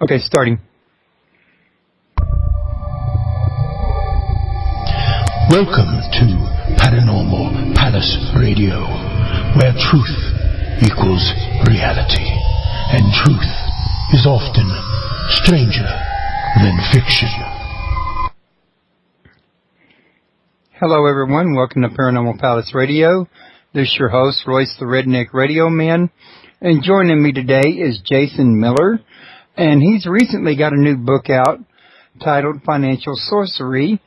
Okay, starting. Welcome to Paranormal Palace Radio, where truth equals reality, and truth is often stranger than fiction. Hello, everyone. Welcome to Paranormal Palace Radio. This is your host, Royce the Redneck Radio Man. And joining me today is Jason Miller. And he's recently got a new book out titled Strategic Sorcery.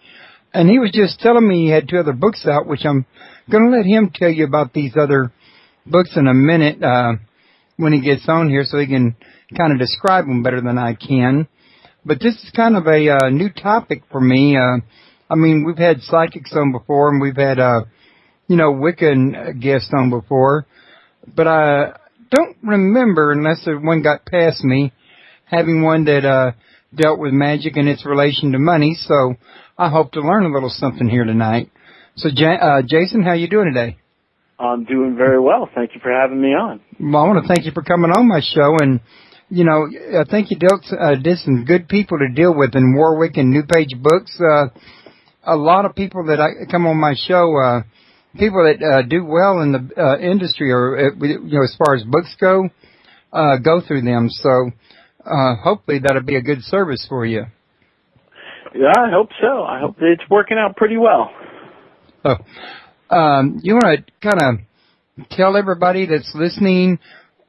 And he was just telling me he had 2 other books out, which I'm going to let him tell you about these other books in a minute when he gets on here so he can kind of describe them better than I can. But this is kind of a new topic for me. I mean, we've had psychics on before, and we've had, Wiccan guests on before. But I don't remember, unless one got past me, having one that dealt with magic and its relation to money. So I hope to learn a little something here tonight. So, Jason, how you doing today? I'm doing very well. Thank you for having me on. Well, I want to thank you for coming on my show. And, I think you did some good people to deal with in Warwick and New Page Books. A lot of people that come on my show, people that do well in the industry or, as far as books go through them. So hopefully that'll be a good service for you. Yeah, I hope so. I hope it's working out pretty well. So, you want to kind of tell everybody that's listening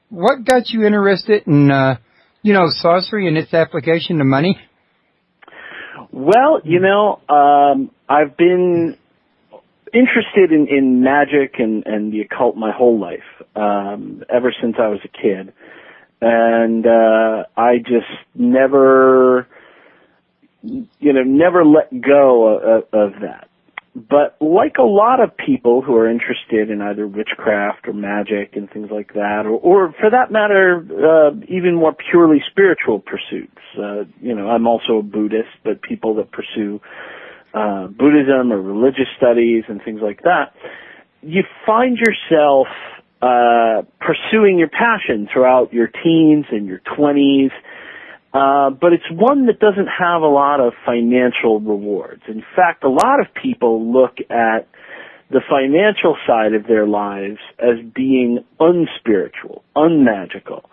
what got you interested in, sorcery and its application to money? Well, I've been interested in magic and the occult my whole life, ever since I was a kid. And I just never let go of that. But like a lot of people who are interested in either witchcraft or magic and things like that, or for that matter, even more purely spiritual pursuits. I'm also a Buddhist, but people that pursue Buddhism or religious studies and things like that, you find yourself pursuing your passion throughout your teens and your 20s, but it's one that doesn't have a lot of financial rewards. In fact, a lot of people look at the financial side of their lives as being unspiritual, unmagical.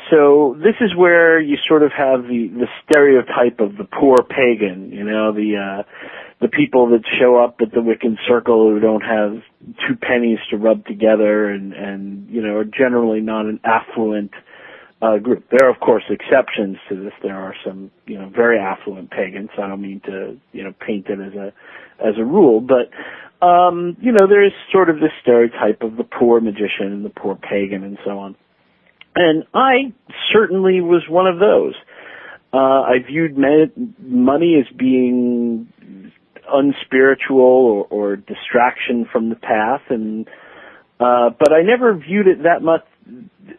So this is where you sort of have the stereotype of the poor pagan, the people that show up at the Wiccan circle who don't have 2 pennies to rub together and are generally not an affluent group. There are, of course, exceptions to this. There are some, very affluent pagans. I don't mean to, paint it as a rule, but, there is sort of this stereotype of the poor magician and the poor pagan and so on. And I certainly was one of those. I viewed money as being unspiritual or distraction from the path, and but I never viewed it that much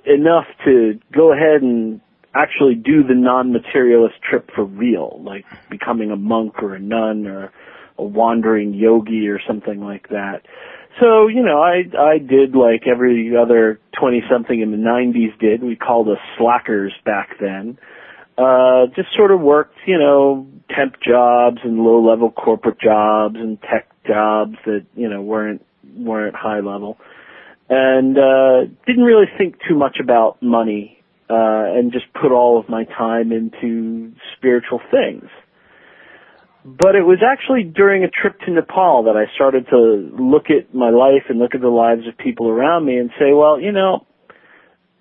enough to go ahead and actually do the non-materialist trip for real, like becoming a monk or a nun or a wandering yogi or something like that. So, I did like every other 20-something in the 90s did. We called us slackers back then. Just sort of worked, temp jobs and low-level corporate jobs and tech jobs that, weren't high level. And didn't really think too much about money and just put all of my time into spiritual things. But it was actually during a trip to Nepal that I started to look at my life and look at the lives of people around me and say, well,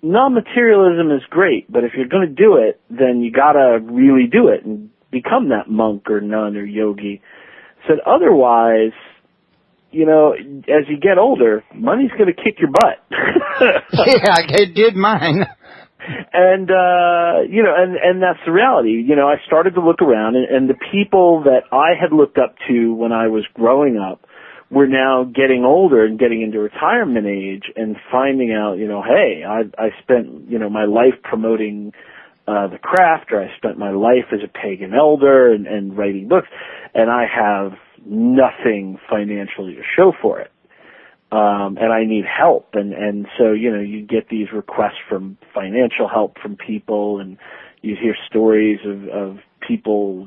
non-materialism is great, but if you're going to do it, then you got to really do it and become that monk or nun or yogi. Said otherwise, as you get older, money's going to kick your butt. Yeah, it did mine. And, and that's the reality. I started to look around, and the people that I had looked up to when I was growing up were now getting older and getting into retirement age and finding out, hey, I spent, my life promoting the craft, or I spent my life as a pagan elder and writing books, and I have nothing financially to show for it. And I need help. And so, you get these requests from financial help from people, and you'd hear stories of people,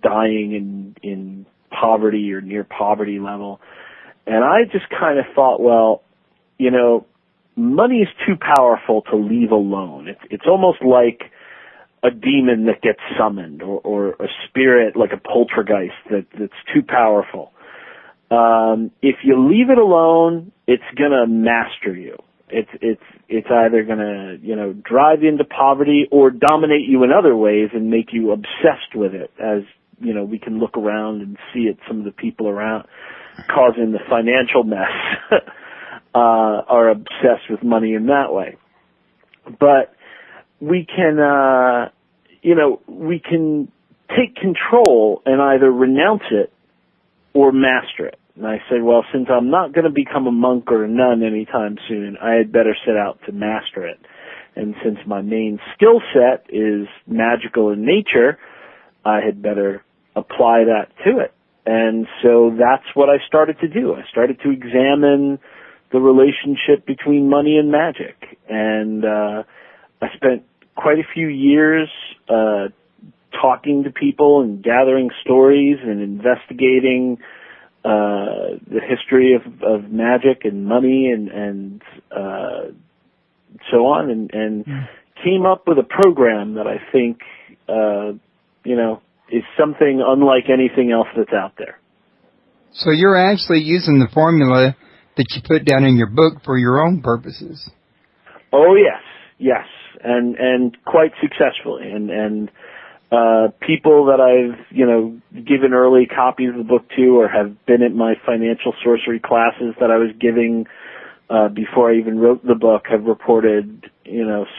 dying in poverty or near poverty level. And I just kind of thought, well, money is too powerful to leave alone. It's almost like a demon that gets summoned, or a spirit like a poltergeist that's too powerful. If you leave it alone, it's gonna master you. It's either gonna, drive you into poverty or dominate you in other ways and make you obsessed with it. As, we can look around and see it, some of the people around causing the financial mess, are obsessed with money in that way. But we can, we can take control and either renounce it or master it. And I said, well, since I'm not going to become a monk or a nun anytime soon, I had better set out to master it. And since my main skill set is magical in nature, I had better apply that to it. And so that's what I started to do. I started to examine the relationship between money and magic. And I spent quite a few years talking to people and gathering stories and investigating the history of magic and money and so on, and came up with a program that I think, is something unlike anything else that's out there. So you're actually using the formula that you put down in your book for your own purposes. Oh, yes, and quite successfully, and people that I've, given early copies of the book to, or have been at my financial sorcery classes that I was giving before I even wrote the book, have reported,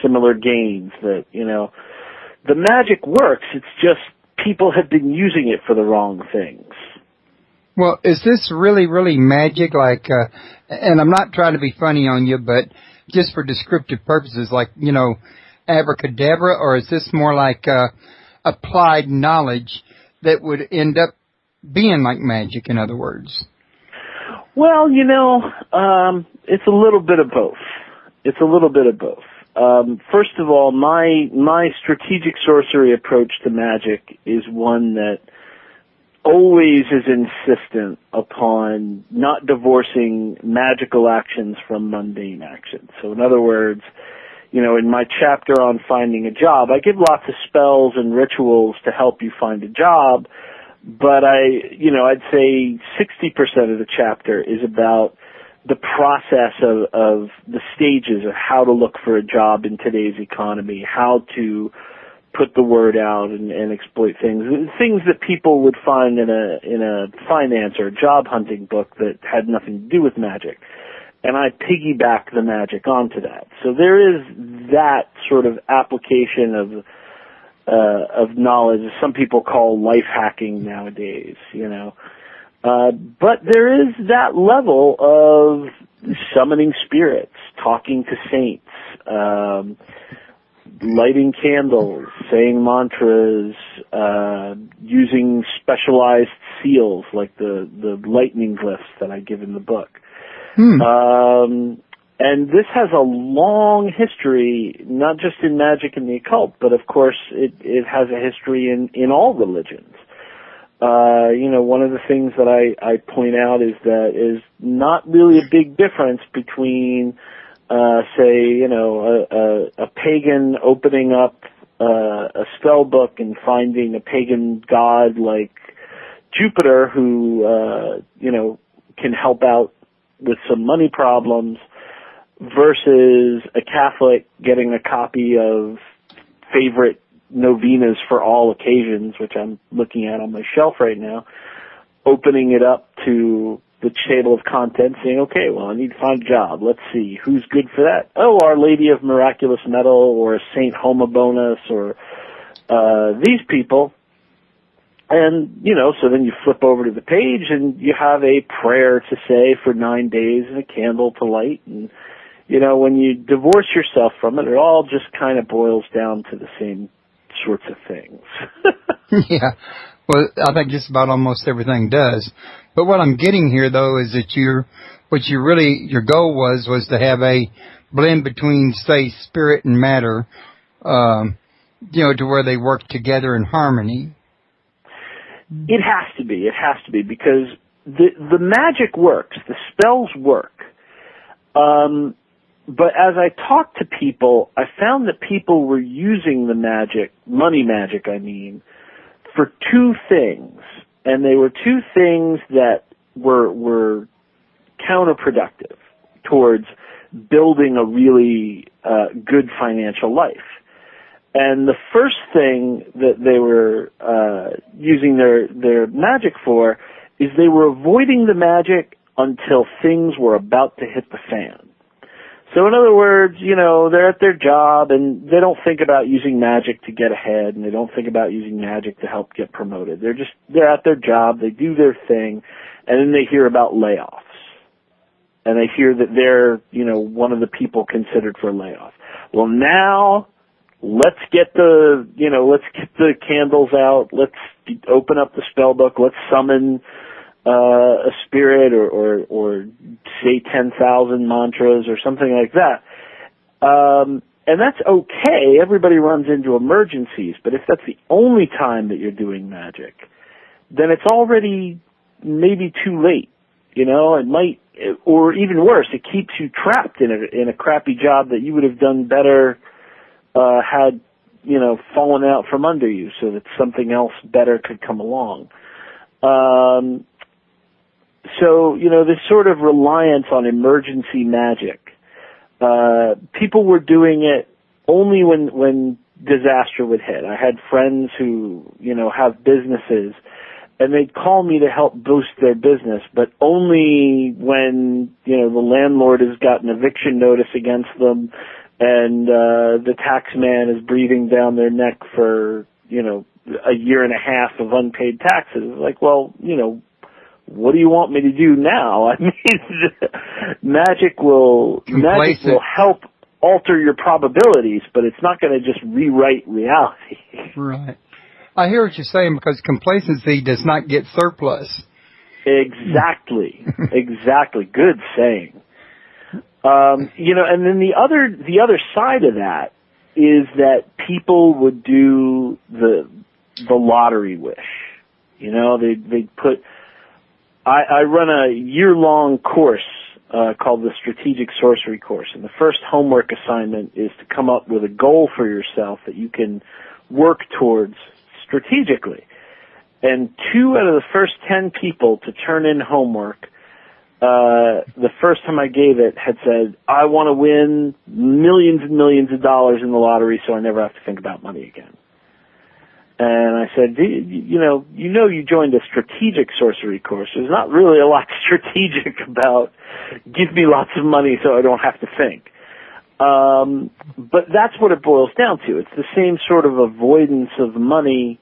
similar gains, that, the magic works. It's just people have been using it for the wrong things. Well, is this really, really magic? Like, and I'm not trying to be funny on you, but just for descriptive purposes, like, abracadabra, or is this more like applied knowledge that would end up being like magic, in other words? Well, it's a little bit of both. First of all, my strategic sorcery approach to magic is one that always is insistent upon not divorcing magical actions from mundane actions. So in other words, in my chapter on finding a job, I give lots of spells and rituals to help you find a job, but I'd say 60% of the chapter is about the process of the stages of how to look for a job in today's economy, how to put the word out and exploit things that people would find in a finance or job hunting book that had nothing to do with magic. And I piggyback the magic onto that. So there is that sort of application of knowledge, some people call life hacking nowadays, But there is that level of summoning spirits, talking to saints, lighting candles, saying mantras, using specialized seals like the lightning glyphs that I give in the book. And this has a long history, not just in magic and the occult, but of course it has a history in all religions. One of the things that I point out is that is not really a big difference between, say, a pagan opening up a spell book and finding a pagan god like Jupiter who, can help out with some money problems, versus a Catholic getting a copy of favorite novenas for all occasions, which I'm looking at on my shelf right now, opening it up to the table of contents, saying, okay, well, I need to find a job. Let's see, who's good for that? Oh, Our Lady of Miraculous Metal, or Saint Homobonus, or these people. And, so then you flip over to the page and you have a prayer to say for 9 days and a candle to light. And, when you divorce yourself from it, it all just kind of boils down to the same sorts of things. Yeah. Well, I think just about almost everything does. But what I'm getting here, though, is that your goal was to have a blend between, say, spirit and matter, to where they work together in harmony. It has to be. It has to be, because the magic works. The spells work. But as I talked to people, I found that people were using the magic, money magic I mean, for two things. And they were two things that were counterproductive towards building a really good financial life. And the first thing that they were using their magic for is they were avoiding the magic until things were about to hit the fan. So in other words, they're at their job and they don't think about using magic to get ahead, and they don't think about using magic to help get promoted. They're at their job, they do their thing, and then they hear about layoffs. And they hear that they're, one of the people considered for layoff. Well, now let's get the candles out. Let's open up the spell book. Let's summon a spirit or say 10,000 mantras or something like that. And that's okay. Everybody runs into emergencies. But if that's the only time that you're doing magic, then it's already maybe too late. It might, or even worse, it keeps you trapped in a crappy job that you would have done better had fallen out from under you, so that something else better could come along. So this sort of reliance on emergency magic, people were doing it only when disaster would hit. I had friends who have businesses, and they'd call me to help boost their business, but only when the landlord has got an eviction notice against them, and the tax man is breathing down their neck for, a year and a half of unpaid taxes. Like, well, what do you want me to do now? I mean, magic will help alter your probabilities, but it's not going to just rewrite reality. Right. I hear what you're saying, because complacency does not get surplus. Exactly. Exactly. Good saying. And then the other side of that is that people would do the lottery wish. They'd put. I run a year-long course called the Strategic Sorcery course, and the first homework assignment is to come up with a goal for yourself that you can work towards strategically. And 2 out of the first 10 people to turn in homework, the first time I gave it, had said, I want to win millions and millions of dollars in the lottery so I never have to think about money again. And I said, you joined a strategic sorcery course. There's not really a lot strategic about give me lots of money so I don't have to think. But that's what it boils down to. It's the same sort of avoidance of money.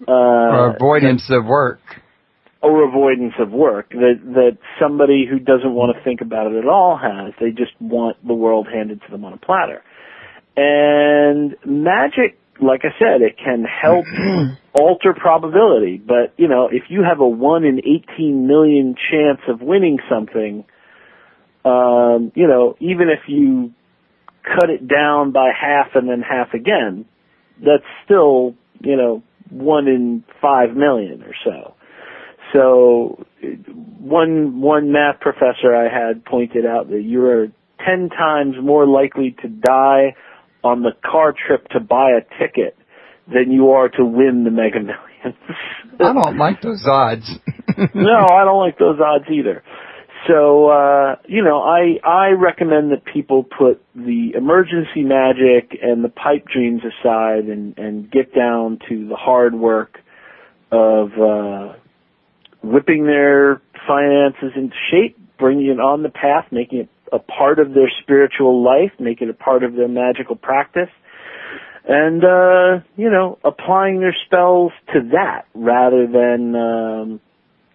Or avoidance of work. Or avoidance of work that somebody who doesn't want to think about it at all has. They just want the world handed to them on a platter. And magic, like I said, it can help alter probability. But, if you have a 1 in 18 million chance of winning something, even if you cut it down by half and then half again, that's still, 1 in 5 million or so. So one math professor I had pointed out that you are 10 times more likely to die on the car trip to buy a ticket than you are to win the Mega Millions. I don't like those odds. No, I don't like those odds either. So, I recommend that people put the emergency magic and the pipe dreams aside and get down to the hard work of whipping their finances into shape, bringing it on the path, making it a part of their spiritual life, making it a part of their magical practice, and, applying their spells to that rather than,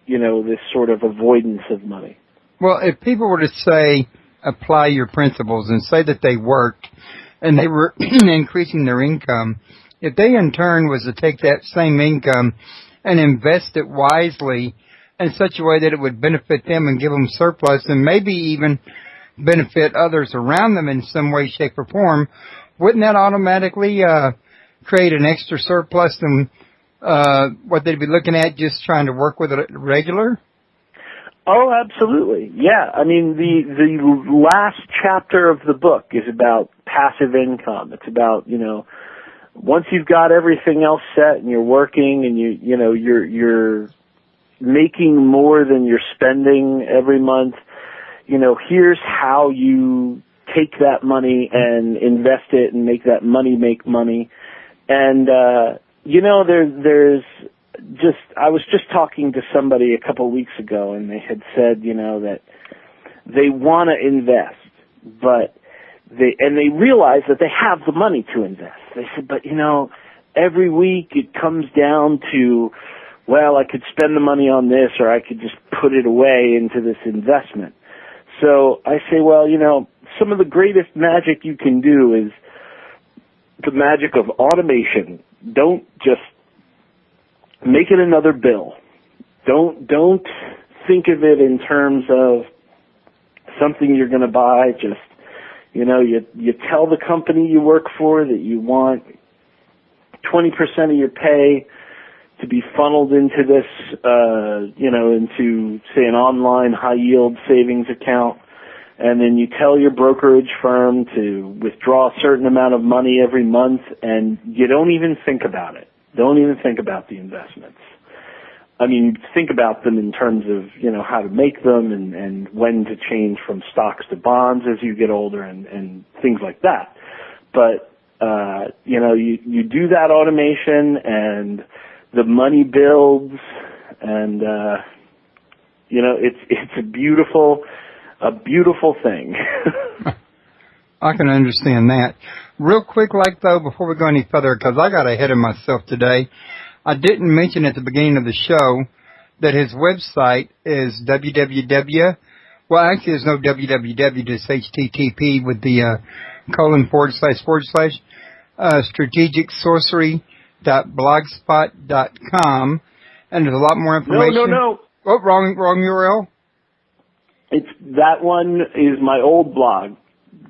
this sort of avoidance of money. Well, if people were to say, apply your principles and say that they worked and they were increasing their income, if they in turn was to take that same income and invest it wisely in such a way that it would benefit them and give them surplus and maybe even benefit others around them in some way, shape, or form, wouldn't that automatically create an extra surplus than what they'd be looking at just trying to work with it regular? Oh, absolutely. Yeah. I mean, the last chapter of the book is about passive income. It's about, once you've got everything else set and you're working and you're making more than you're spending every month, here's how you take that money and invest it and make that money make money. And, there's I was just talking to somebody a couple of weeks ago, and they had said, that they want to invest, but they realize that they have the money to invest. They said, but every week it comes down to, well, I could spend the money on this, or I could just put it away into this investment. So I say, well, some of the greatest magic you can do is the magic of automation. Don't just make it another bill. Don't think of it in terms of something you're going to buy. Just, you tell the company you work for that you want 20% of your pay to be funneled into this, into, say, an online high-yield savings account, and then you tell your brokerage firm to withdraw a certain amount of money every month, and you don't even think about it. Don't even think about the investments. I mean, think about them in terms of, how to make them and when to change from stocks to bonds as you get older and things like that. But, you do that automation and the money builds and, it's a beautiful thing. I can understand that. Real quick, though, before we go any further, because I got ahead of myself today, I didn't mention at the beginning of the show that his website is www. Well, actually, there's no www, just HTTP with the / Strategic Sorcery.blogspot.com, and there's a lot more information. No. Oh, wrong URL. That one is my old blog.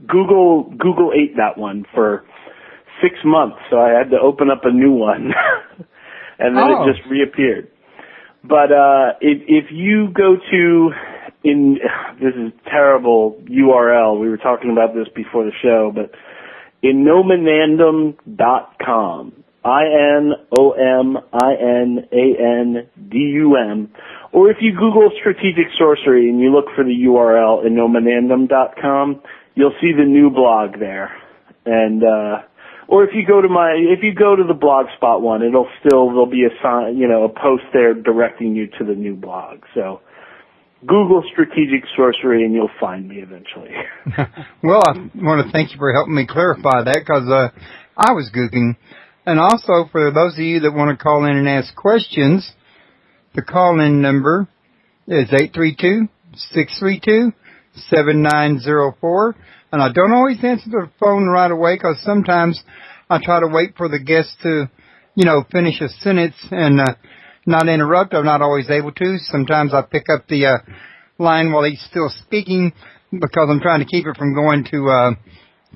Google ate that one for 6 months, so I had to open up a new one, and then it just reappeared. But if you go to this is terrible URL. We were talking about this before the show, but Inominandum.com. Inominandum. Or if you Google Strategic Sorcery and you look for the URL Inominandum.com, you'll see the new blog there. And or if you go to the Blogspot one, there'll be a post there directing you to the new blog. So Google Strategic Sorcery and you'll find me eventually. Well, I want to thank you for helping me clarify that, because I was googling. And also, for those of you that want to call in and ask questions, the call-in number is 832-632-7904. And I don't always answer the phone right away, because sometimes I try to wait for the guest to, finish a sentence and not interrupt. I'm not always able to. Sometimes I pick up the line while he's still speaking, because I'm trying to keep it from going to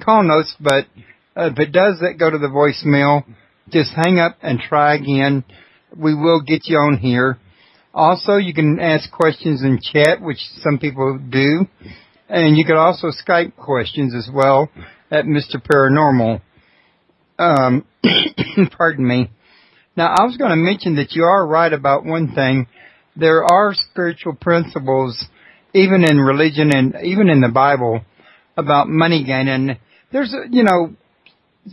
call notes. But if it does go to the voicemail, just hang up and try again. We will get you on here. Also, you can ask questions in chat, which some people do. And you could also Skype questions as well at Mr. Paranormal. Pardon me. Now, I was going to mention that you are right about one thing. There are spiritual principles, even in religion and even in the Bible, about money gaining. There's,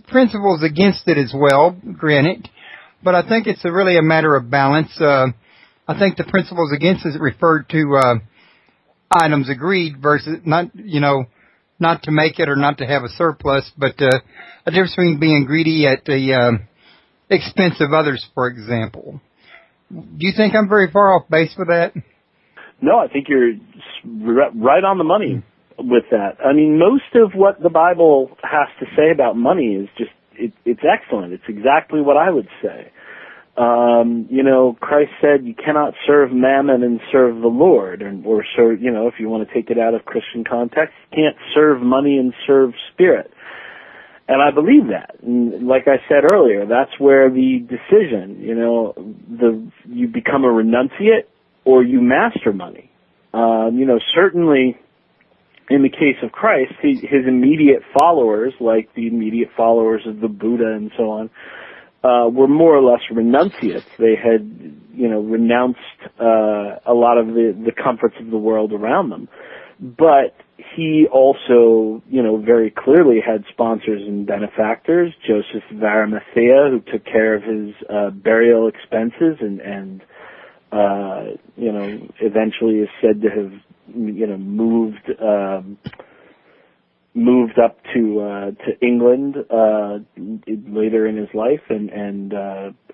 principles against it as well, granted. But I think it's really a matter of balance. I think the principles against it refer to items agreed versus not to make it or not to have a surplus, but a difference between being greedy at the expense of others, for example. Do you think I'm very far off base with that? No, I think you're right on the money with that. I mean, most of what the Bible has to say about money is just, it's excellent. It's exactly what I would say. Christ said you cannot serve mammon and serve the Lord, or serve, if you want to take it out of Christian context, you can't serve money and serve spirit. And I believe that. And like I said earlier, that's where the decision, you become a renunciate or you master money. Certainly in the case of Christ, his immediate followers, like the immediate followers of the Buddha and so on, were more or less renunciates. They had, renounced a lot of the comforts of the world around them. But he also, very clearly had sponsors and benefactors. Joseph of Arimathea, who took care of his burial expenses and eventually is said to have, moved up to England later in his life, and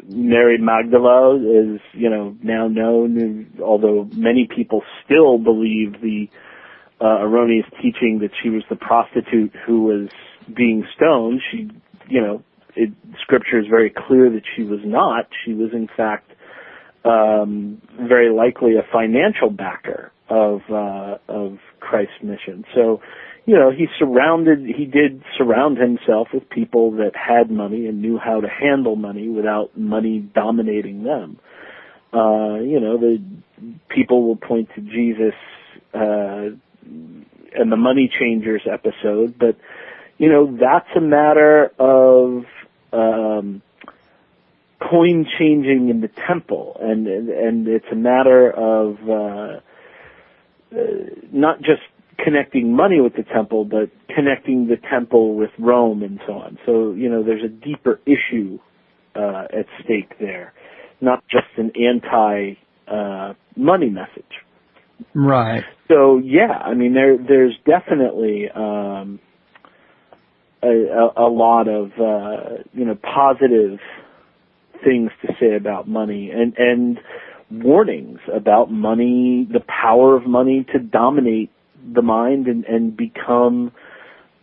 Mary Magdala is now known, although many people still believe the erroneous teaching that she was the prostitute who was being stoned. She, Scripture is very clear that she was not. She was in fact very likely a financial backer of Christ's mission. So, he did surround himself with people that had money and knew how to handle money without money dominating them. The people will point to Jesus and the Money Changers episode, but that's a matter of coin changing in the temple, and it's a matter of not just connecting money with the temple, but connecting the temple with Rome and so on. So, there's a deeper issue at stake there, not just an anti-money message. Right. So, there's definitely a lot of, positive things to say about money and warnings about money, the power of money to dominate the mind and become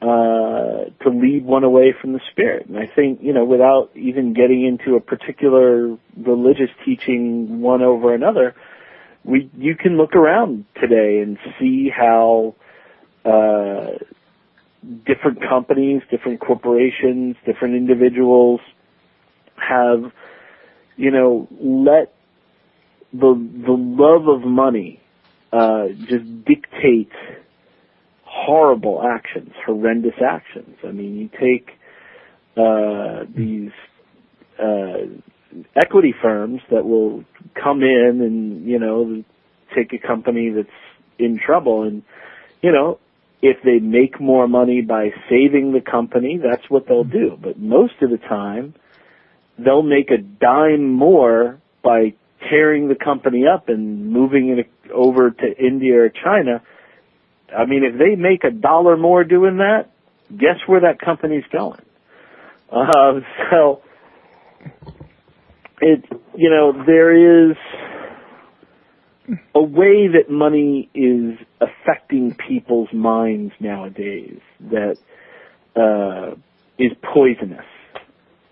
to lead one away from the Spirit. And I think, without even getting into a particular religious teaching one over another, you can look around today and see how different companies, different corporations, different individuals have, let the love of money just dictate horrible actions, horrendous actions. I mean, you take these equity firms that will come in and, take a company that's in trouble, and, if they make more money by saving the company, that's what they'll do. But most of the time, they'll make a dime more by tearing the company up and moving it over to India or China. I mean, if they make $1 more doing that, guess where that company's going? So, there is a way that money is affecting people's minds nowadays that is poisonous,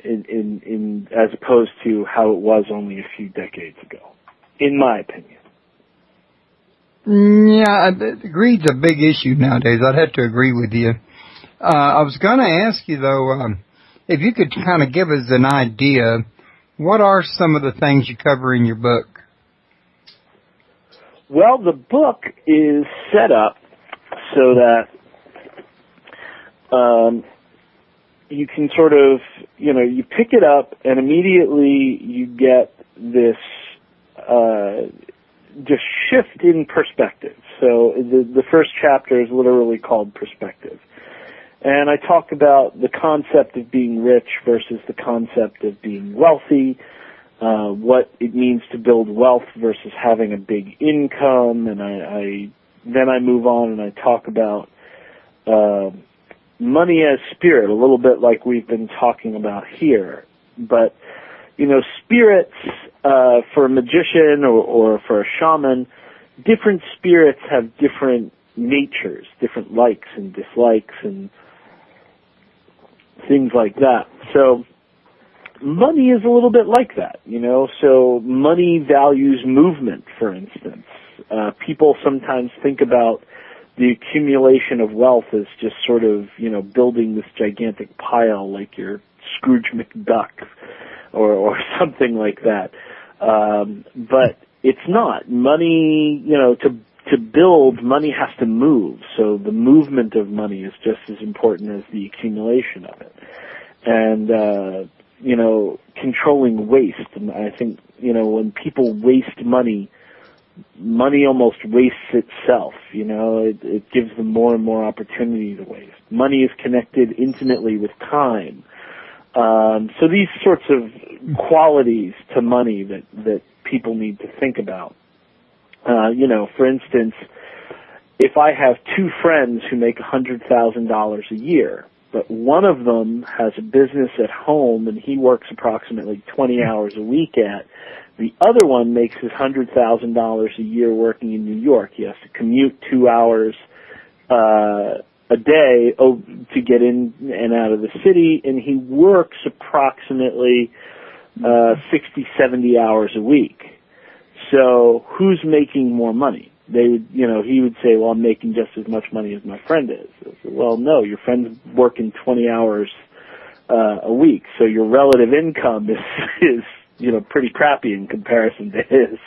in as opposed to how it was only a few decades ago, in my opinion. Yeah, greed's a big issue nowadays. I'd have to agree with you. I was going to ask you, though, if you could kind of give us an idea, what are some of the things you cover in your book? Well, the book is set up so that you can sort of, you pick it up and immediately you get this just shift in perspective. So the first chapter is literally called Perspective. And I talk about the concept of being rich versus the concept of being wealthy, what it means to build wealth versus having a big income, and then I move on and I talk about money as spirit, a little bit like we've been talking about here. But, spirits, for a magician or for a shaman, different spirits have different natures, different likes and dislikes and things like that. So money is a little bit like that, So money values movement, for instance. People sometimes think about the accumulation of wealth is just sort of, building this gigantic pile like you're Scrooge McDuck or something like that. But it's not. Money, to build, money has to move. So the movement of money is just as important as the accumulation of it. And, controlling waste. And I think, when people waste money almost wastes itself. It gives them more and more opportunity to waste. Money is connected intimately with time. So these sorts of qualities to money that people need to think about. For instance, if I have two friends who make $100,000 a year, but one of them has a business at home and he works approximately 20 hours a week at, the other one makes his $100,000 a year working in New York. He has to commute 2 hours a day to get in and out of the city, and he works approximately 60, 70 hours a week. So who's making more money? He would say, well, I'm making just as much money as my friend is. I said, well, no, your friend's working 20 hours a week, so your relative income is pretty crappy in comparison to his.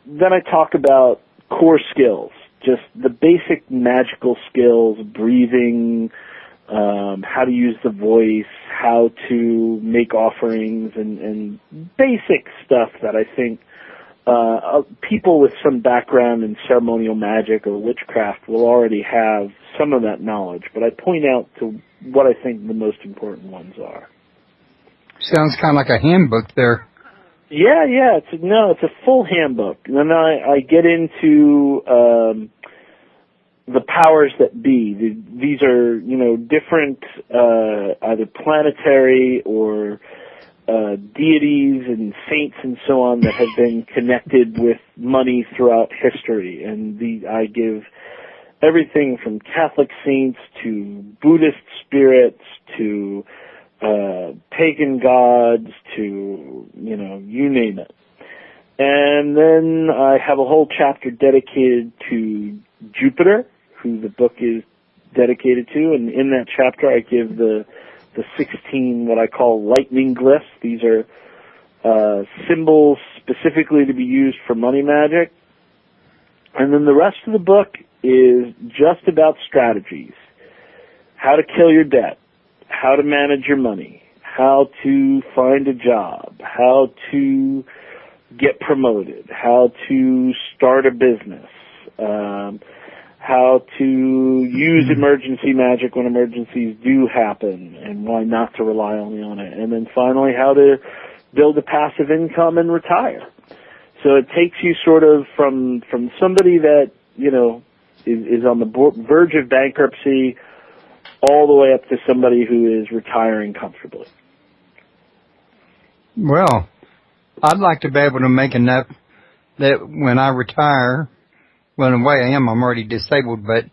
Then I talk about core skills, just the basic magical skills, breathing, how to use the voice, how to make offerings, and basic stuff that I think people with some background in ceremonial magic or witchcraft will already have some of that knowledge, but I point out to what I think the most important ones are. Sounds kind of like a handbook there. Yeah, it's a full handbook. And then I get into the powers that be. These are, different either planetary or deities and saints and so on that have been connected with money throughout history. And I give everything from Catholic saints to Buddhist spirits to pagan gods to, you name it. And then I have a whole chapter dedicated to Jupiter, who the book is dedicated to, and in that chapter I give the 16 what I call lightning glyphs. These are symbols specifically to be used for money magic. And then the rest of the book is just about strategies. How to kill your debt, how to manage your money, how to find a job, how to get promoted, how to start a business, how to use emergency magic when emergencies do happen, and why not to rely only on it. And then finally, how to build a passive income and retire. So it takes you sort of from somebody that, is on the verge of bankruptcy all the way up to somebody who is retiring comfortably. Well, I'd like to be able to make enough that when I retire, well, in a way I am, I'm already disabled, but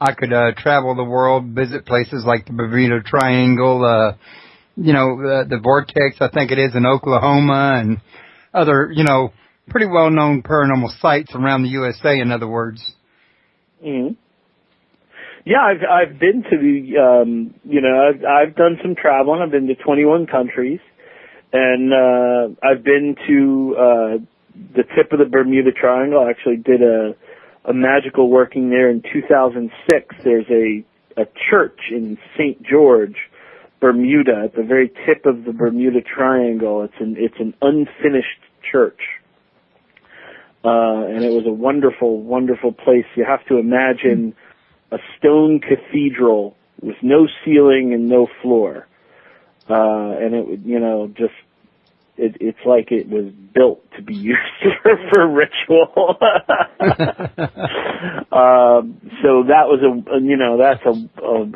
I could travel the world, visit places like the Bermuda Triangle, the Vortex, I think it is, in Oklahoma, and other, pretty well-known paranormal sites around the USA, in other words. Mm-hmm. Yeah, I've been to the, I've done some traveling. I've been to 21 countries, and I've been to the tip of the Bermuda Triangle. I actually did a magical working there in 2006. There's a church in St. George, Bermuda, at the very tip of the Bermuda Triangle. It's an unfinished church. And it was a wonderful, wonderful place. You have to imagine a stone cathedral with no ceiling and no floor. And it would, it's like it was built to be used for ritual. So that was that's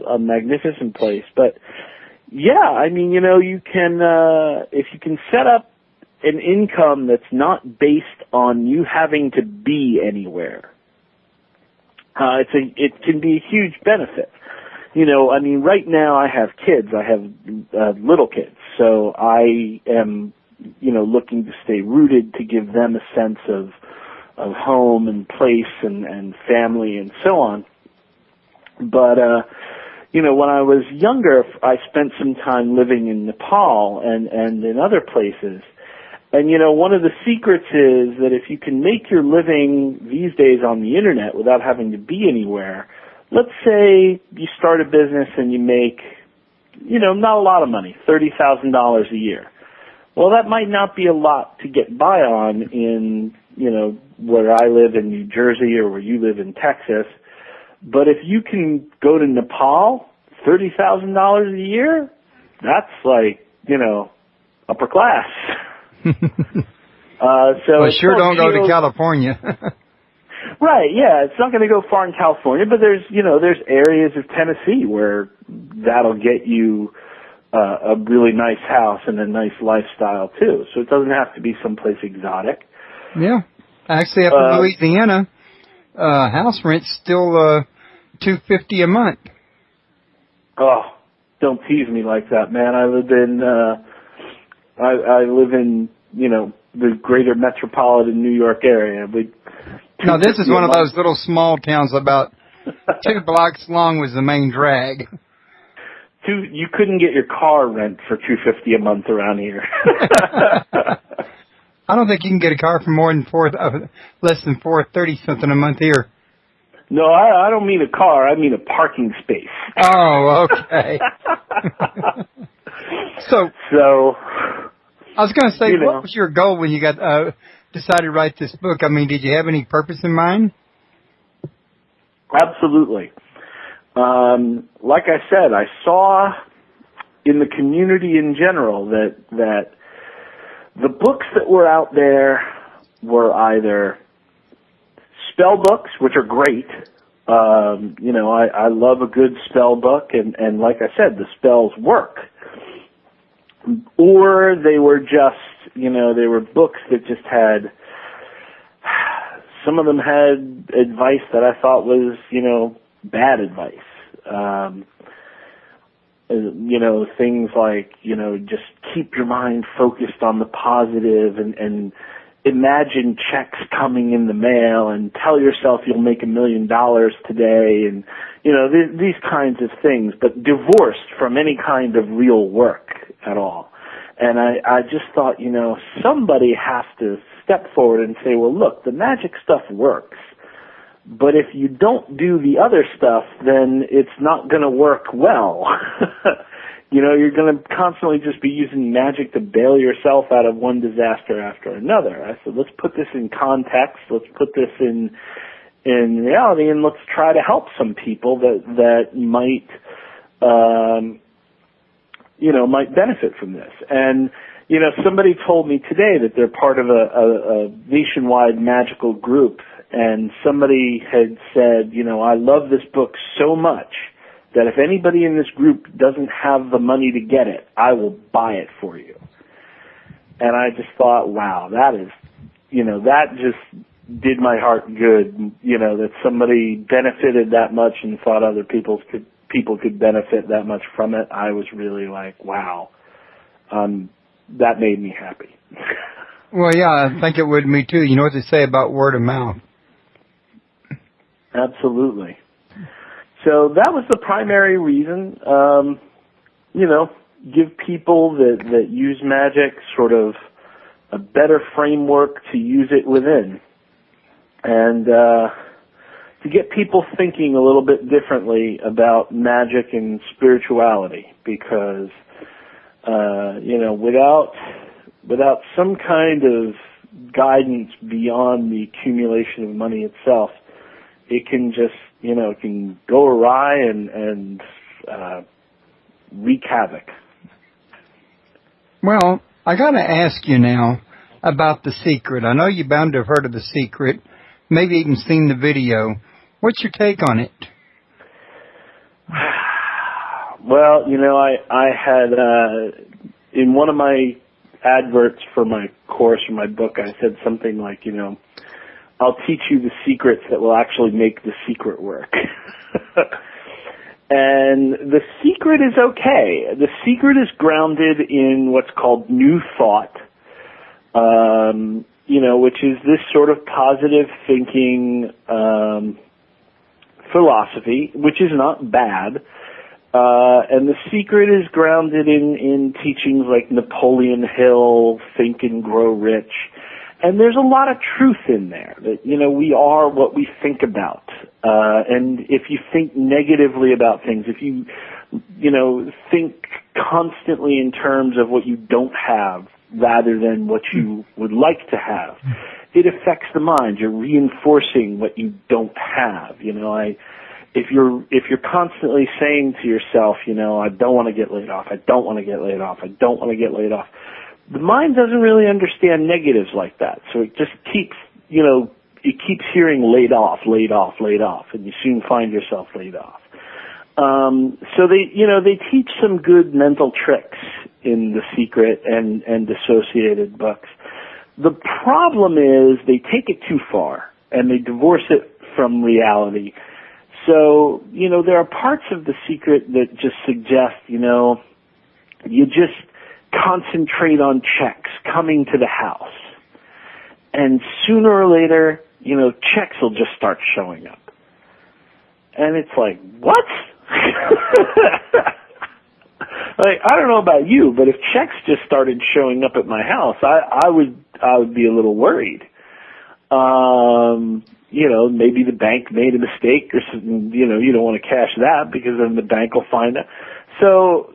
a magnificent place. But yeah, I mean, you can, if you can set up an income that's not based on you having to be anywhere, it can be a huge benefit. Right now I have kids. I have little kids, so I am, looking to stay rooted to give them a sense of home and place and family and so on. But, when I was younger, I spent some time living in Nepal and in other places. And, one of the secrets is that if you can make your living these days on the internet without having to be anywhere, let's say you start a business and you make, not a lot of money, $30,000 a year. Well, that might not be a lot to get by on in, where I live in New Jersey or where you live in Texas. But if you can go to Nepal, $30,000 a year, that's like, upper class. Well, sure don't go to California. Right, yeah, it's not going to go far in California, but there's areas of Tennessee where that'll get you a really nice house and a nice lifestyle too. So it doesn't have to be someplace exotic. Yeah, actually, up in Louisiana, house rent's still $250 a month. Oh, don't tease me like that, man. I live in the greater metropolitan New York area. No, this is one of those little small towns about 2 blocks long was the main drag. You couldn't get your car rent for $250 a month around here. I don't think you can get a car for more than less than $430 something a month here. No, I don't mean a car. I mean a parking space. Oh, okay. So I was going to say, what was your goal when you got decided to write this book? I mean, did you have any purpose in mind? Absolutely. Like I said, I saw in the community in general that the books that were out there were either spell books, which are great. I love a good spell book, and like I said, the spells work. Or they were just, they were books that just had, some of them had advice that I thought was, bad advice. Things like, just keep your mind focused on the positive and imagine checks coming in the mail and tell yourself you'll make $1 million today and, these kinds of things, but divorced from any kind of real work at all. And I just thought, somebody has to step forward and say, well, look, the magic stuff works. But if you don't do the other stuff, then it's not going to work well. You're going to constantly just be using magic to bail yourself out of one disaster after another. I said, let's put this in context. Let's put this in reality, and let's try to help some people that might, might benefit from this. And, somebody told me today that they're part of a nationwide magical group, and somebody had said, I love this book so much that if anybody in this group doesn't have the money to get it, I will buy it for you. And I just thought, wow, that is, that just did my heart good, that somebody benefited that much and thought other people could benefit that much from it. I was really like, wow, that made me happy. Well, yeah, I think it would me too. You know what they say about word of mouth. Absolutely. So that was the primary reason, give people that use magic sort of a better framework to use it within. And to get people thinking a little bit differently about magic and spirituality, because, without some kind of guidance beyond the accumulation of money itself, it can just, it can go awry and wreak havoc. Well, I got to ask you now about The Secret. I know you're bound to have heard of The Secret, maybe even seen the video. What's your take on it? Well, I had, in one of my adverts for my course or my book, I said something like, I'll teach you the secrets that will actually make the secret work. And The Secret is okay. The Secret is grounded in what's called New Thought. which is this sort of positive thinking philosophy, which is not bad. And The Secret is grounded in teachings like Napoleon Hill, Think and Grow Rich. And there's a lot of truth in there that, we are what we think about. And if you think negatively about things, if you, think constantly in terms of what you don't have rather than what you would like to have, it affects the mind. You're reinforcing what you don't have. If you're constantly saying to yourself, I don't want to get laid off, I don't want to get laid off, I don't want to get laid off, the mind doesn't really understand negatives like that. So it just keeps, it keeps hearing laid off, laid off, laid off, and you soon find yourself laid off. So they teach some good mental tricks in The Secret and dissociated books. The problem is they take it too far and they divorce it from reality. So, there are parts of The Secret that just suggest, you just concentrate on checks coming to the house. And sooner or later, checks will just start showing up. And it's like, what? I don't know about you, but if checks just started showing up at my house, I would be a little worried. Maybe the bank made a mistake or something, you don't want to cash that because then the bank will find out. So,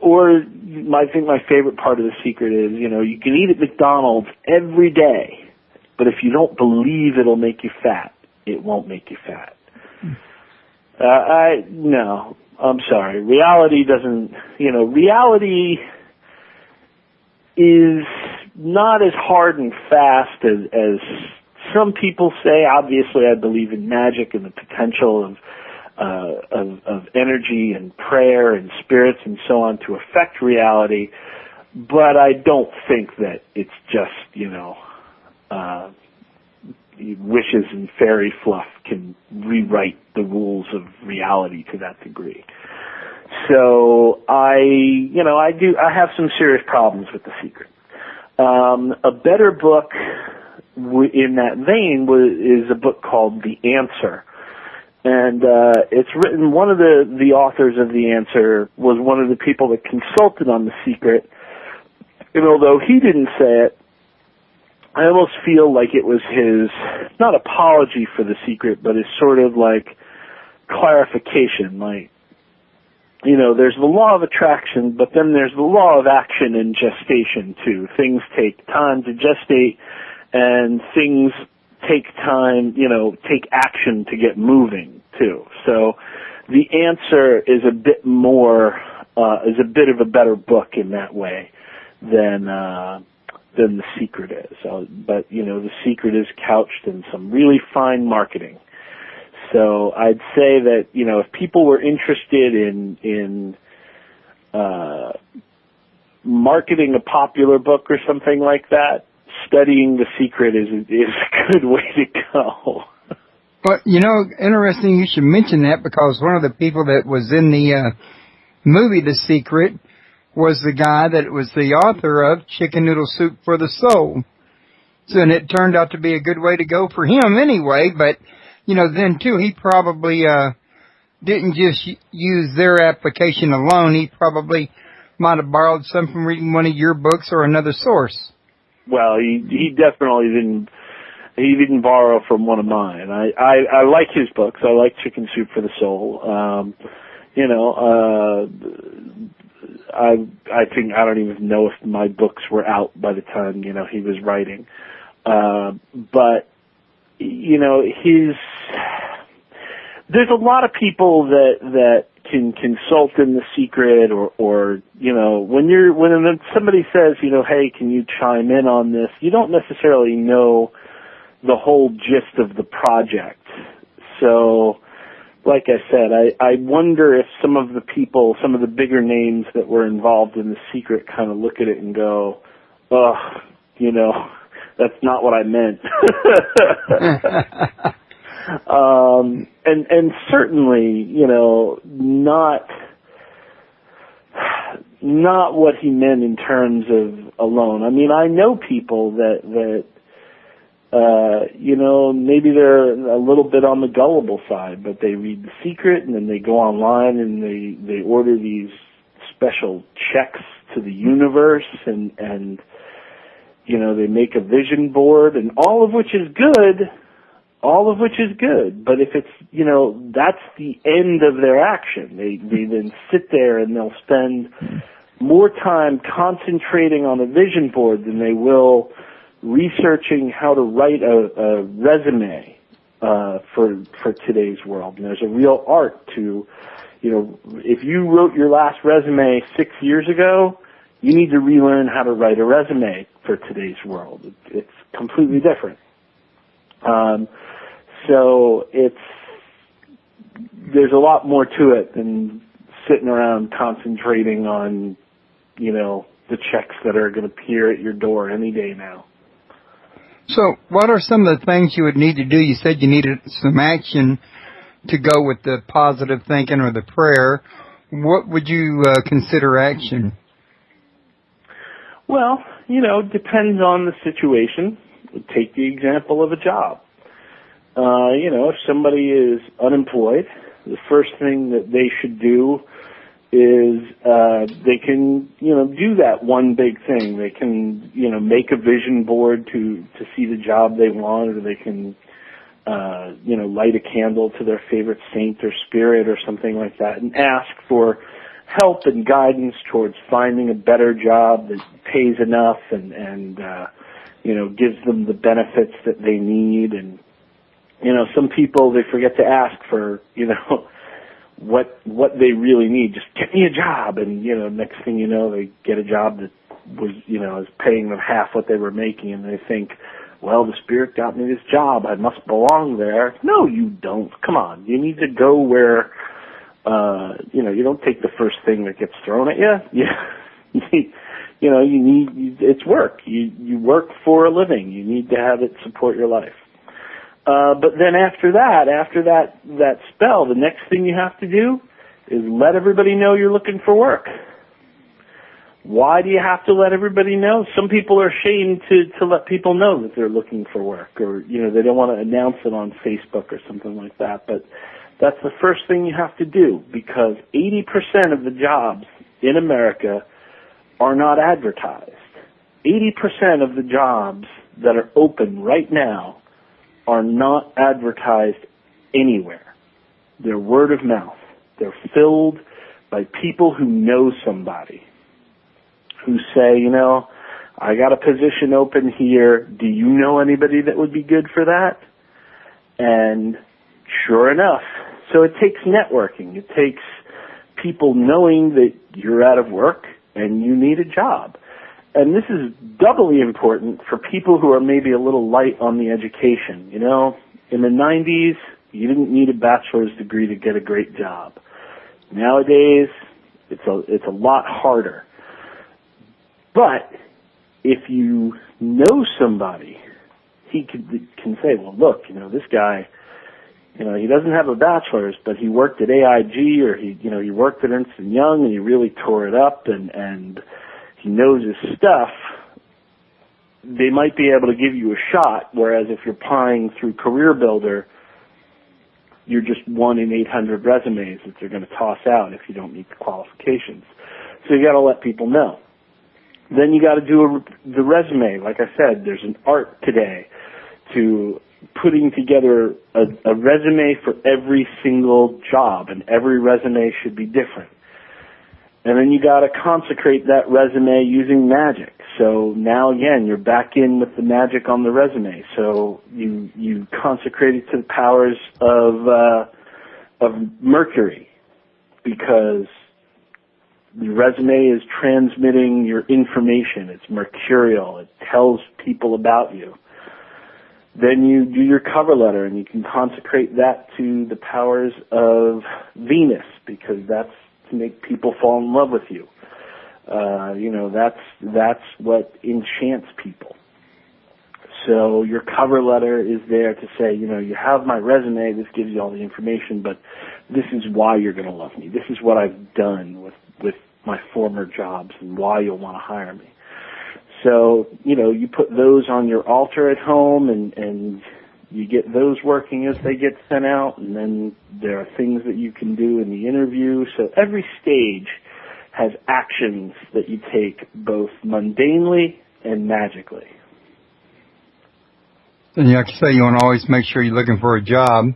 or I think my favorite part of The Secret is, you can eat at McDonald's every day, but if you don't believe it'll make you fat, it won't make you fat. No, I'm sorry. Reality doesn't, reality is not as hard and fast as some people say. Obviously, I believe in magic and the potential of energy and prayer and spirits and so on to affect reality, but I don't think that it's just, wishes and fairy fluff can rewrite the rules of reality to that degree. So I have some serious problems with The Secret. A better book in that vein is a book called The Answer. And it's written, one of the authors of The Answer was one of the people that consulted on The Secret. And although he didn't say it, I almost feel like it was his, not apology for The Secret, but his sort of like clarification. Like, there's the law of attraction, but then there's the law of action and gestation too. Things take time to gestate, and things take time, take action to get moving too. So The Answer is a bit more, is a bit of a better book in that way than The Secret is. But, The Secret is couched in some really fine marketing. So I'd say that, if people were interested in marketing a popular book or something like that, studying The Secret is a good way to go. But, interesting you should mention that, because one of the people that was in the movie The Secret was the guy that was the author of Chicken Noodle Soup for the Soul. So, and it turned out to be a good way to go for him anyway, but, then too, he probably didn't just use their application alone. He probably might have borrowed some from reading one of your books or another source. Well, he definitely didn't. He didn't borrow from one of mine. I like his books. I like Chicken Soup for the Soul. I think, I don't even know if my books were out by the time, he was writing. But, there's a lot of people that can consult in The Secret or when somebody says, hey, can you chime in on this? You don't necessarily know the whole gist of the project. So, like I said, I wonder if some of the people, some of the bigger names that were involved in The Secret kind of look at it and go, that's not what I meant. And certainly, not, not what he meant in terms of alone. I mean, I know people that maybe they're a little bit on the gullible side, but they read The Secret, and then they go online and they order these special checks to the universe, and they make a vision board, and all of which is good. But if it's, that's the end of their action. They then sit there and they'll spend more time concentrating on a vision board than they will researching how to write a resume for today's world. And there's a real art to, if you wrote your last resume 6 years ago, you need to relearn how to write a resume for today's world. It's completely different. So there's a lot more to it than sitting around concentrating on, the checks that are going to appear at your door any day now. So what are some of the things you would need to do? You said you needed some action to go with the positive thinking or the prayer. What would you consider action? Well, depends on the situation. Take the example of a job. If somebody is unemployed, the first thing that they should do is they can, do that one big thing. They can, make a vision board to see the job they want, or they can, light a candle to their favorite saint or spirit or something like that, and ask for help and guidance towards finding a better job that pays enough and gives them the benefits that they need. And some people, they forget to ask for, what they really need. Just get me a job, and next thing you know, they get a job that was is paying them half what they were making, and they think, well, the spirit got me this job, I must belong there. No, you don't. Come on, you need to go where you don't take the first thing that gets thrown at you. It's work. You work for a living. You need to have it support your life. But then after that spell, the next thing you have to do is let everybody know you're looking for work. Why do you have to let everybody know? Some people are ashamed to let people know that they're looking for work, or, they don't want to announce it on Facebook or something like that. But that's the first thing you have to do, because 80% of the jobs in America are not advertised. 80% of the jobs that are open right now are not advertised anywhere. They're word of mouth. They're filled by people who know somebody, who say, I got a position open here. Do you know anybody that would be good for that? And sure enough, so it takes networking. It takes people knowing that you're out of work and you need a job. And this is doubly important for people who are maybe a little light on the education. In the 90s, you didn't need a bachelor's degree to get a great job. Nowadays, it's a lot harder. But if you know somebody, he can say, well, look, this guy, he doesn't have a bachelor's, but he worked at AIG, or he worked at Ernst & Young, and he really tore it up, and he knows his stuff. They might be able to give you a shot, whereas if you're applying through Career Builder, you're just 1 in 800 resumes that they're going to toss out if you don't meet the qualifications. So you got to let people know. Then you got to do the resume. Like I said, there's an art today to putting together a resume for every single job, and every resume should be different. And then you got to consecrate that resume using magic. So now again, you're back in with the magic on the resume. So you consecrate it to the powers of Mercury, because the resume is transmitting your information. It's mercurial. It tells people about you. Then you do your cover letter, and you can consecrate that to the powers of Venus, because that's to make people fall in love with you. That's what enchants people. So your cover letter is there to say, you have my resume, this gives you all the information, but this is why you're going to love me. This is what I've done with my former jobs and why you'll want to hire me. So, you put those on your altar at home and you get those working as they get sent out, and then there are things that you can do in the interview. So every stage has actions that you take both mundanely and magically. And like you say, you want to always make sure you're looking for a job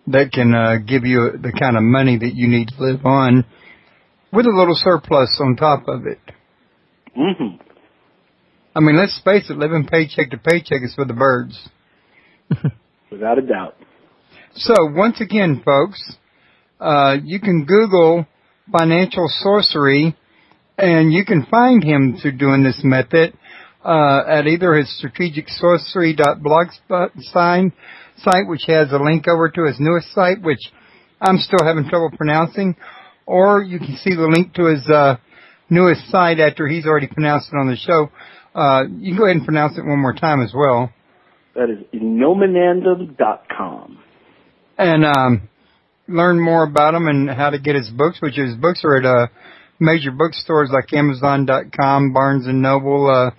that can give you the kind of money that you need to live on with a little surplus on top of it. Mm-hmm. I mean, let's face it, living paycheck to paycheck is for the birds. Without a doubt. So, once again, folks, you can Google financial sorcery, and you can find him through doing this method at either his strategicsorcery.blogspot site, which has a link over to his newest site, which I'm still having trouble pronouncing, or you can see the link to his newest site after he's already pronounced it on the show. You can go ahead and pronounce it one more time as well. That is Inominandum.com. And learn more about him and how to get his books, which his books are at major bookstores like Amazon.com, Barnes & Noble.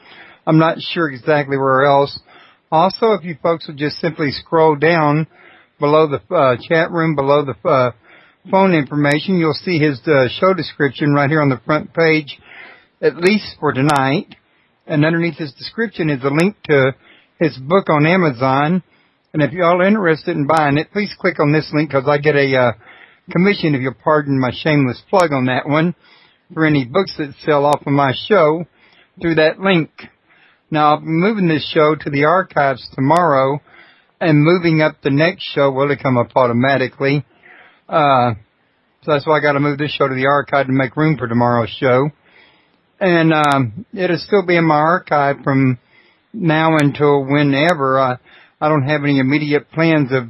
I'm not sure exactly where else. Also, if you folks would just simply scroll down below the chat room, below the phone information, you'll see his show description right here on the front page, at least for tonight. And underneath his description is a link to his book on Amazon. And if you're all interested in buying it, please click on this link because I get a commission, if you'll pardon my shameless plug on that one, for any books that sell off of my show through that link. Now, I'll be moving this show to the archives tomorrow, and moving up the next show will come up automatically. So that's why I got to move this show to the archive to make room for tomorrow's show. And it'll still be in my archive from now until whenever. I don't have any immediate plans of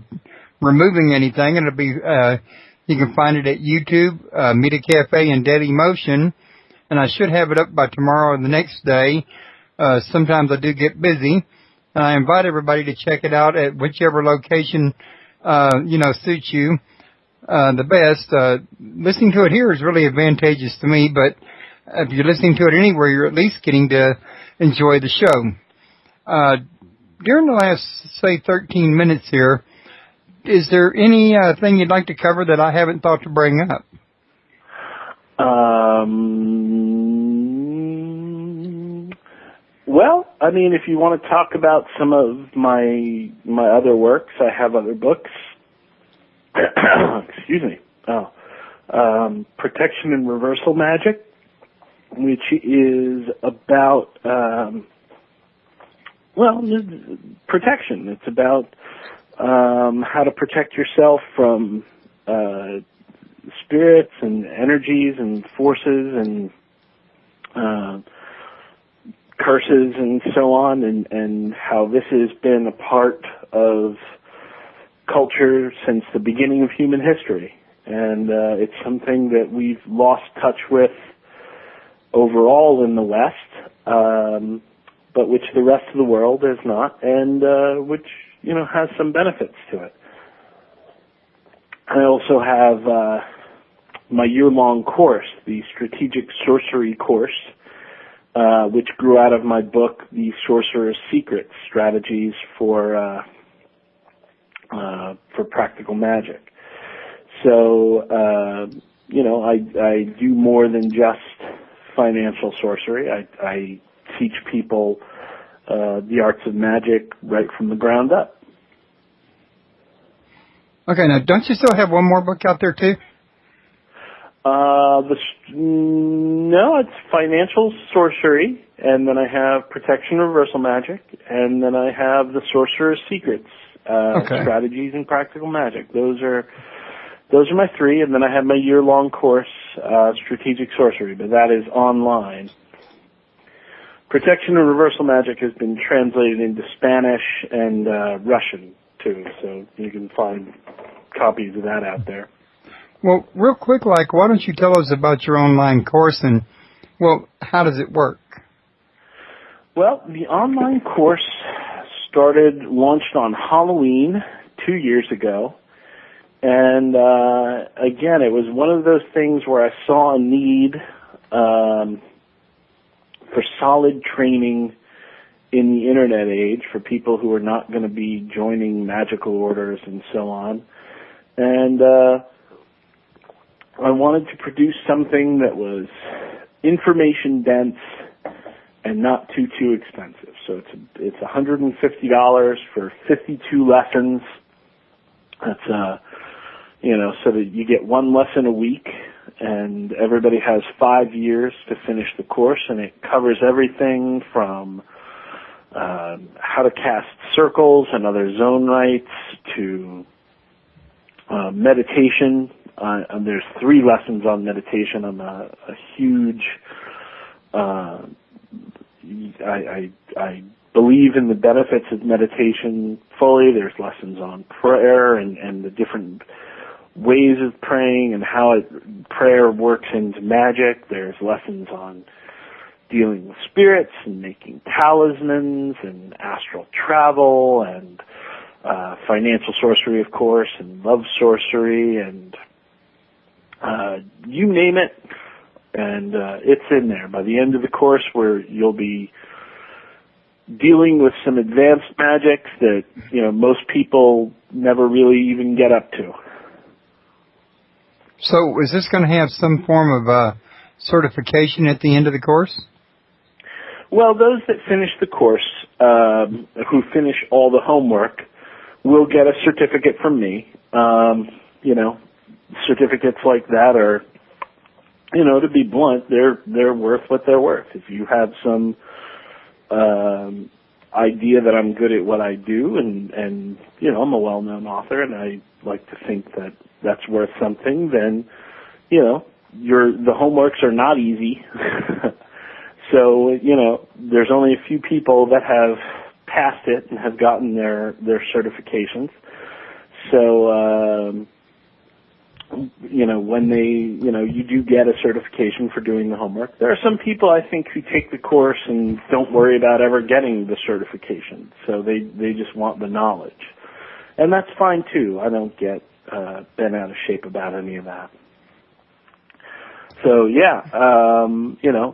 removing anything. It'll be you can find it at YouTube, Media Cafe, and Dead Emotion. And I should have it up by tomorrow or the next day. Sometimes I do get busy. And I invite everybody to check it out at whichever location, suits you the best. Listening to it here is really advantageous to me, but if you're listening to it anywhere, you're at least getting to enjoy the show. During the last, say, 13 minutes here, is there any thing you'd like to cover that I haven't thought to bring up? Well, I mean, if you want to talk about some of my other works, I have other books. Excuse me. Protection and Reversal Magic, which is about, protection. It's about how to protect yourself from spirits and energies and forces and curses and so on, and how this has been a part of culture since the beginning of human history. And it's something that we've lost touch with overall in the West, but which the rest of the world has not, and which, has some benefits to it. I also have my year-long course, the Strategic Sorcery course, which grew out of my book, The Sorcerer's Secrets, Strategies for Practical Magic. So, I do more than just financial sorcery. I teach people the arts of magic right from the ground up. Okay, now don't you still have one more book out there too? No, it's financial sorcery, and then I have protection reversal magic, and then I have the Sorcerer's Secrets, strategies and practical magic. Those are my three, and then I have my year-long course, Strategic Sorcery, but that is online. Protection and reversal magic has been translated into Spanish and Russian too, so you can find copies of that out there. Well, real quick, why don't you tell us about your online course and, how does it work? Well, the online course launched on Halloween 2 years ago. And, again, it was one of those things where I saw a need for solid training in the internet age for people who are not going to be joining magical orders and so on. And I wanted to produce something that was information dense and not too expensive. So it's $150 for 52 lessons. That's so that you get one lesson a week, and everybody has 5 years to finish the course, and it covers everything from how to cast circles and other zone rites to meditation. And there's 3 lessons on meditation. I'm a huge I believe in the benefits of meditation fully. There's lessons on prayer and the different ways of praying and how prayer works into magic. There's lessons on dealing with spirits and making talismans and astral travel and financial sorcery, of course, and love sorcery and you name it. And it's in there. By the end of the course, where you'll be dealing with some advanced magics that most people never really even get up to. So, is this going to have some form of certification at the end of the course? Well, those that finish the course, who finish all the homework, will get a certificate from me. Certificates like that are, to be blunt, they're worth what they're worth. If you have some idea that I'm good at what I do, and I'm a well-known author, and I like to think that that's worth something, then the homeworks are not easy. So there's only a few people that have passed it and have gotten their certifications. So when you do get a certification for doing the homework. There are some people, I think, who take the course and don't worry about ever getting the certification. So they just want the knowledge. And that's fine, too. I don't get bent out of shape about any of that. So,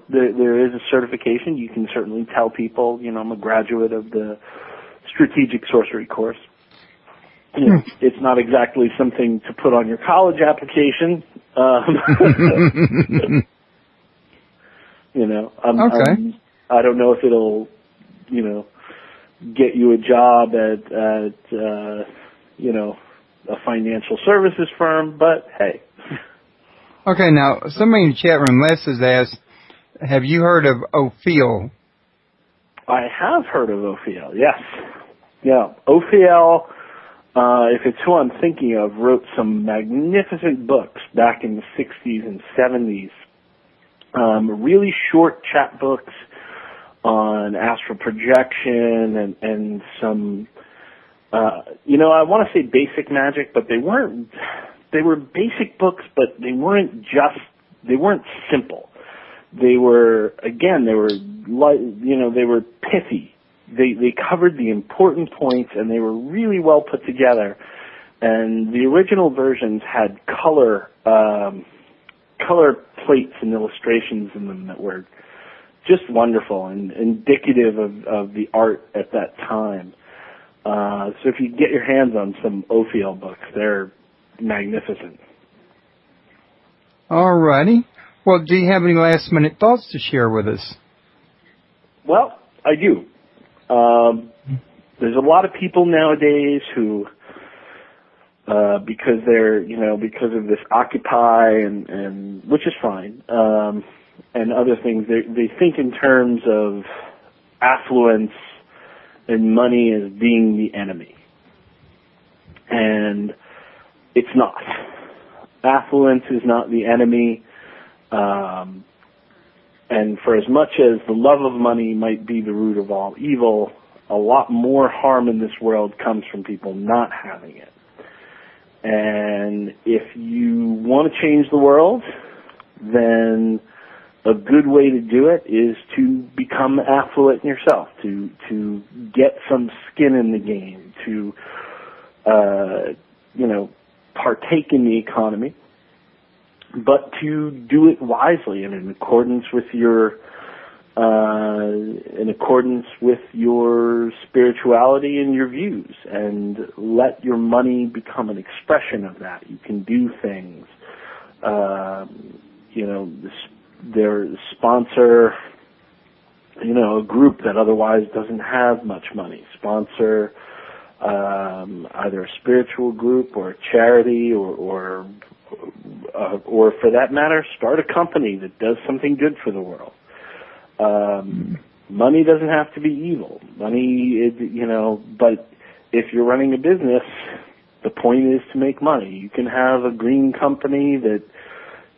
there is a certification. You can certainly tell people, I'm a graduate of the Strategic Sorcery course. It's not exactly something to put on your college application. Okay. I don't know if it'll, get you a job at a financial services firm, but hey. Okay, now, somebody in the chat room, Les has asked, have you heard of Ophiel? I have heard of Ophiel, yes. Yeah, Ophiel, if it's who I'm thinking of, wrote some magnificent books back in the 60s and 70s. Really short chapbooks on astral projection and some, I want to say basic magic, but they weren't. They were basic books, but they weren't simple. They were pithy. They covered the important points, and they were really well put together. And the original versions had color plates and illustrations in them that were just wonderful and indicative of the art at that time. So if you get your hands on some Ophiel books, they're magnificent. All righty. Well, do you have any last-minute thoughts to share with us? Well, I do. There's a lot of people nowadays who, because of this Occupy and which is fine, and other things, they think in terms of affluence and money as being the enemy. And it's not. Affluence is not the enemy. And for as much as the love of money might be the root of all evil, a lot more harm in this world comes from people not having it. And if you want to change the world, then a good way to do it is to become affluent yourself, to get some skin in the game, to partake in the economy. but to do it wisely and in accordance with your spirituality and your views, and let your money become an expression of that. You can do things, sponsor, a group that otherwise doesn't have much money. Sponsor either a spiritual group or a charity, or for that matter, start a company that does something good for the world. Money doesn't have to be evil. Money is, but if you're running a business, the point is to make money. You can have a green company that,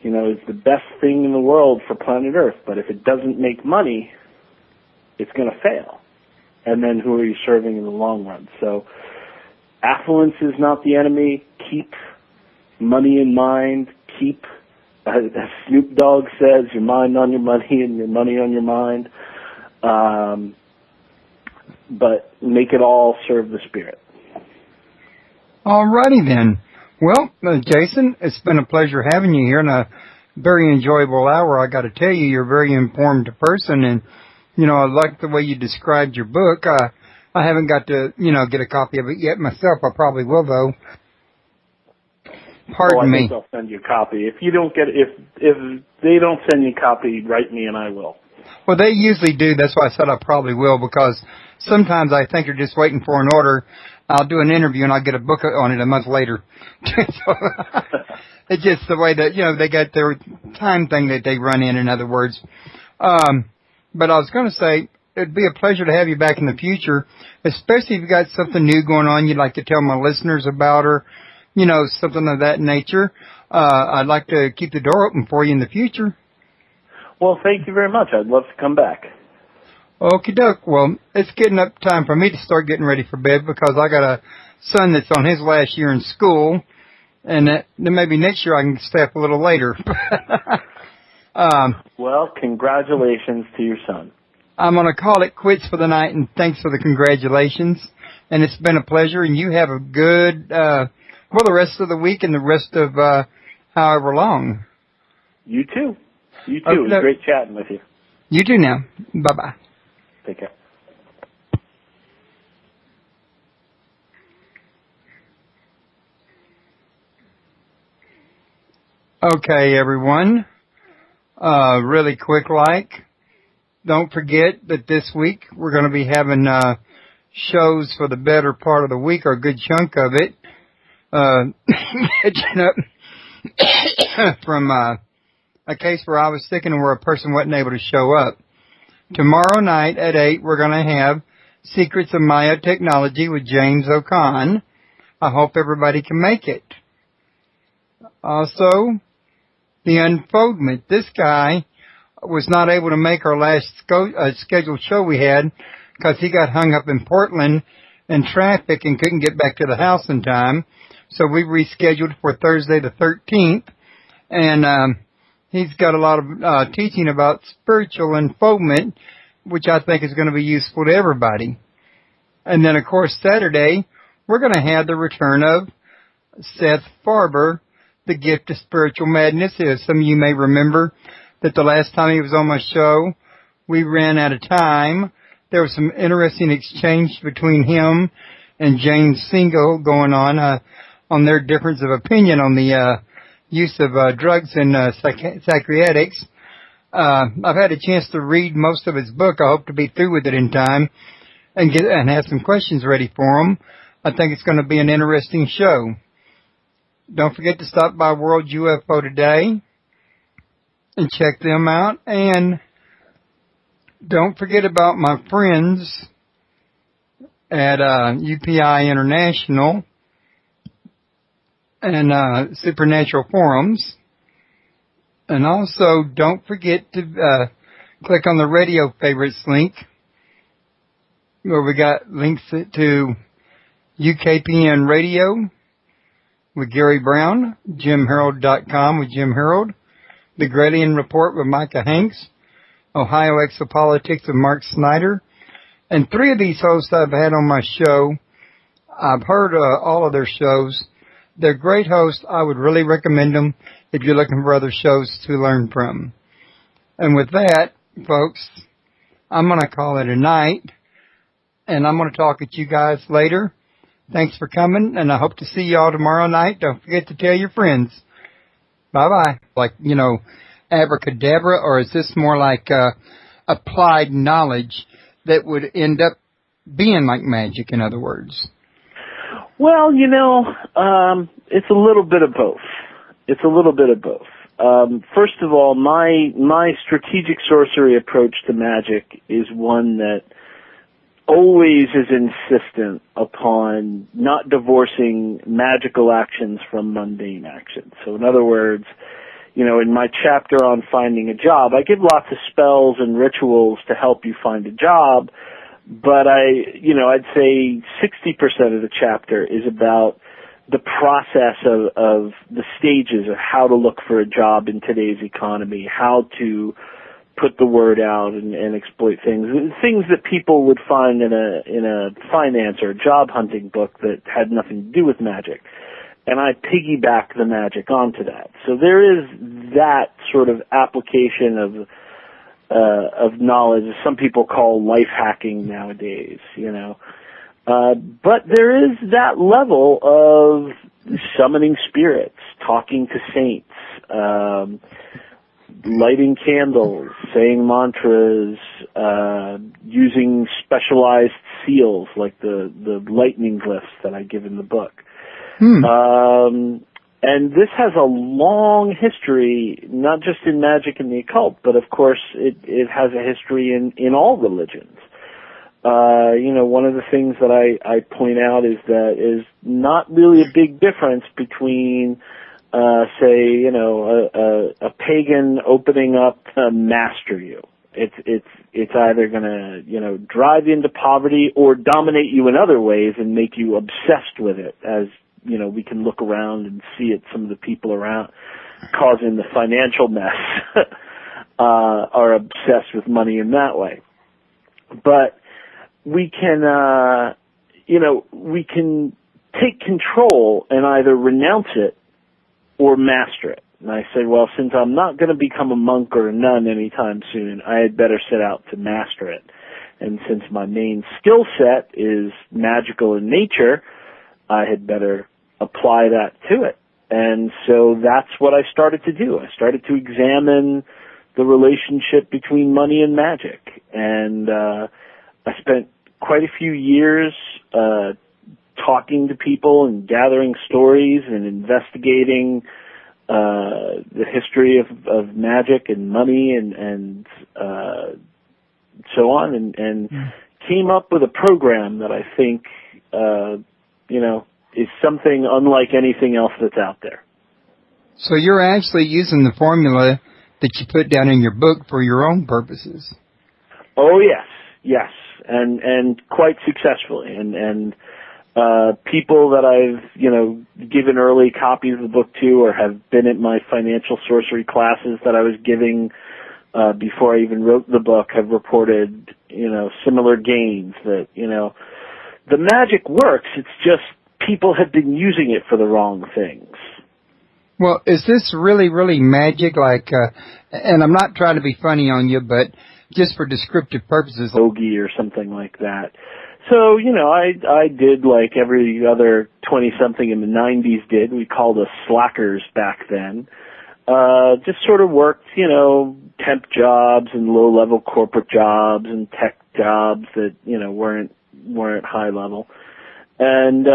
is the best thing in the world for planet Earth, but if it doesn't make money, it's going to fail. And then who are you serving in the long run? So affluence is not the enemy. Keep money in mind. Keep, as Snoop Dogg says, your mind on your money and your money on your mind. But make it all serve the spirit. All righty then. Well, Jason, it's been a pleasure having you here, and a very enjoyable hour. I got to tell you, you're a very informed person, and I like the way you described your book. I haven't got to, get a copy of it yet myself. I probably will, though. Pardon me. I think they'll send you a copy. If you don't get it, if they don't send you a copy, write me and I will. Well, they usually do. That's why I said I probably will, because sometimes I think they're just waiting for an order. I'll do an interview and I'll get a book on it a month later. So, it's just the way that, they got their time thing that they run in other words. But I was going to say, it'd be a pleasure to have you back in the future, especially if you got something new going on you'd like to tell my listeners about, or, something of that nature. I'd like to keep the door open for you in the future. Well, thank you very much. I'd love to come back. Okie doke. Well, it's getting up time for me to start getting ready for bed, because I got a son that's on his last year in school, and then maybe next year I can stay up a little later. Well, congratulations to your son. I'm going to call it quits for the night, and thanks for the congratulations. And it's been a pleasure, and you have a good, the rest of the week and the rest of however long. You too. You too. It was great chatting with you. You too now. Bye-bye. Take care. Okay, everyone. Really quick don't forget that this week we're going to be having shows for the better part of the week, or a good chunk of it. Catching up from a case where I was sick and where a person wasn't able to show up. Tomorrow night at 8, we're going to have Secrets of Maya Technology with James O'Con. I hope everybody can make it. Also, The Unfoldment. This guy was not able to make our last scheduled show we had, because he got hung up in Portland in traffic and couldn't get back to the house in time. So we rescheduled for Thursday the 13th. And he's got a lot of teaching about spiritual unfoldment, which I think is going to be useful to everybody. And then, of course, Saturday, we're going to have the return of Seth Farber, The Gift of Spiritual Madness. As some of you may remember that the last time he was on my show, we ran out of time. There was some interesting exchange between him and James Single going on their difference of opinion on the use of drugs and psychiatrics. I've had a chance to read most of his book. I hope to be through with it in time and have some questions ready for him. I think it's going to be an interesting show. Don't forget to stop by World UFO Today and check them out. And don't forget about my friends at UPI International and Supernatural Forums. And also, don't forget to click on the radio favorites link, where we got links to UKPN Radio with Gary Brown, JimHarold.com with Jim Harold, The Gradian Report with Micah Hanks, Ohio Exopolitics with Mark Snyder. And 3 of these hosts I've had on my show, I've heard all of their shows. They're great hosts. I would really recommend them if you're looking for other shows to learn from. And with that, folks, I'm going to call it a night, and I'm going to talk at you guys later. Thanks for coming, and I hope to see you all tomorrow night. Don't forget to tell your friends. Bye-bye. Like, abracadabra, or is this more like applied knowledge that would end up being like magic, in other words? Well, it's a little bit of both. It's a little bit of both. First of all, my strategic sorcery approach to magic is one that always is insistent upon not divorcing magical actions from mundane actions. So in other words, in my chapter on finding a job, I give lots of spells and rituals to help you find a job, but I'd say 60% of the chapter is about the process of the stages of how to look for a job in today's economy, how to put the word out and exploit things that people would find in a finance or job hunting book that had nothing to do with magic. And I piggyback the magic onto that. So there is that sort of application of knowledge, some people call life hacking nowadays, But there is that level of summoning spirits, talking to saints, lighting candles, saying mantras, using specialized seals like the lightning glyphs that I give in the book. And this has a long history, not just in magic and the occult, but of course it has a history in all religions. One of the things that I point out is that is not really a big difference between say, a pagan opening up to master you. It's either gonna, drive you into poverty or dominate you in other ways and make you obsessed with it. As, we can look around and see it. Some of the people around causing the financial mess, are obsessed with money in that way. But we can, we can take control and either renounce it or master it. And I said, well, since I'm not going to become a monk or a nun anytime soon, I had better set out to master it. And since my main skill set is magical in nature, I had better apply that to it. And so that's what I started to do. I started to examine the relationship between money and magic. And I spent quite a few years talking to people and gathering stories and investigating the history of magic and money and so on, and came up with a program that I think is something unlike anything else that's out there. So you're actually using the formula that you put down in your book for your own purposes. Oh yes, and quite successfully, and people that I've, given early copies of the book to, or have been at my financial sorcery classes that I was giving before I even wrote the book, have reported, similar gains. That, the magic works. It's just people have been using it for the wrong things. Well, is this really, really magic? Like, and I'm not trying to be funny on you, but just for descriptive purposes, yogi or something like that. So, I did like every other 20-something in the 90s did. We called us slackers back then. Just sort of worked, temp jobs and low-level corporate jobs and tech jobs that, weren't high level. And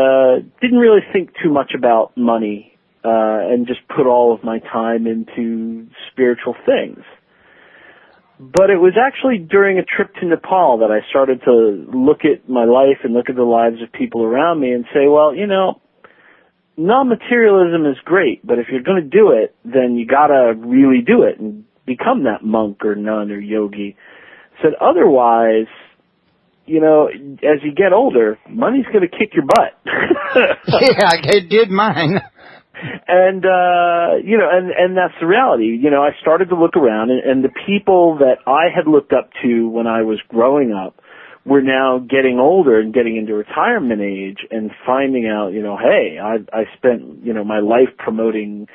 didn't really think too much about money, and just put all of my time into spiritual things. But it was actually during a trip to Nepal that I started to look at my life and look at the lives of people around me and say, well, non-materialism is great, but if you're going to do it, then you got to really do it and become that monk or nun or yogi. Said otherwise, as you get older, money's going to kick your butt. Yeah, it did mine. And, and that's the reality. I started to look around, and the people that I had looked up to when I was growing up were now getting older and getting into retirement age and finding out, hey, I spent, my life promoting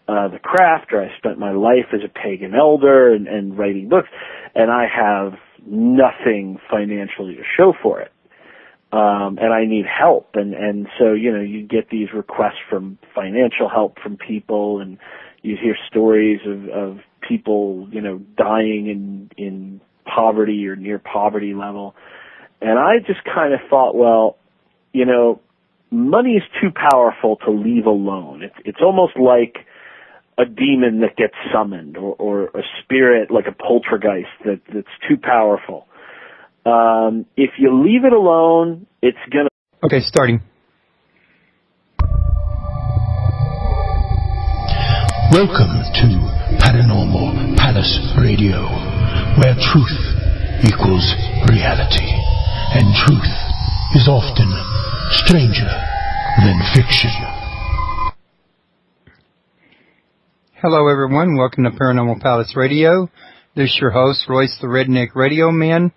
the craft, or I spent my life as a pagan elder and writing books, and I have nothing financially to show for it. And I need help. And so, you get these requests from financial help from people, and you hear stories of people, dying in poverty or near poverty level. And I just kind of thought, well, money is too powerful to leave alone. It's almost like a demon that gets summoned, or a spirit like a poltergeist that's too powerful. If you leave it alone, it's gonna... Okay, starting. Welcome to Paranormal Palace Radio, where truth equals reality, and truth is often stranger than fiction. Hello, everyone. Welcome to Paranormal Palace Radio. This is your host, Royce the Redneck Radio Man.